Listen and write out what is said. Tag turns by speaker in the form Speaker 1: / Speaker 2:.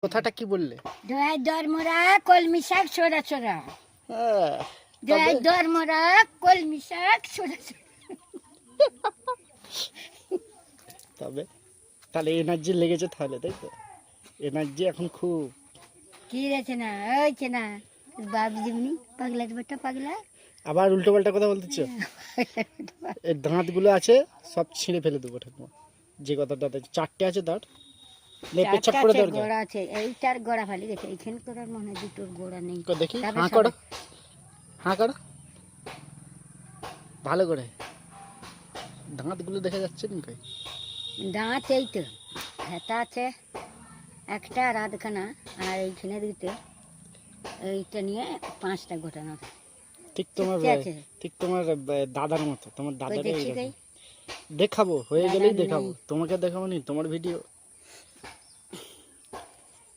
Speaker 1: কথাটা কি বললে?
Speaker 2: দয়াই দরমরা কলমি শাক ছোড়া ছোড়া।
Speaker 1: হ্যাঁ,
Speaker 2: দয়াই দরমরা কলমি শাক ছোড়া ছোড়া।
Speaker 1: তবে তাহলে এনার্জি লেগেছে তাহলে, তাই তো? এনার্জি এখন খুব।
Speaker 2: কি রেছে না হয়েছে না বাপ যেমনি পাগলার বেটা পাগলা।
Speaker 1: আবার উল্টো পাল্টা কথা বলতেছ। এর দাঁতগুলো আছে সব ছিঁড়ে ফেলে দেবো ঠাকুমা। যে কথাটা চারটে আছে দাঁত, লেপে ছাপ করে দরকার।
Speaker 2: গোড়া আছে, এইটার গোড়া ফালি গেছে, এইখানে করার মনে হয় দুটোর গোড়া নেই।
Speaker 1: দেখি হাঁ করো, হাঁ করো ভালো করে। দাঁতগুলো দেখা যাচ্ছে না কই?
Speaker 2: দাঁত এই তো হেতা আছে একটা আর আধখানা, আর এইখানে দিতে এইটা নিয়ে 5টা ঘটানো আছে।
Speaker 1: ঠিক তোমার
Speaker 2: আছে
Speaker 1: ঠিক তোমার দাদার মতো। তোমার দাদারে
Speaker 2: দেখছি
Speaker 1: দেখাবো, হয়ে
Speaker 2: দাদার
Speaker 1: গেলেই
Speaker 2: নেই।
Speaker 1: দেখাবো। তোমাকে দেখাবো নি, তোমার ভিডিও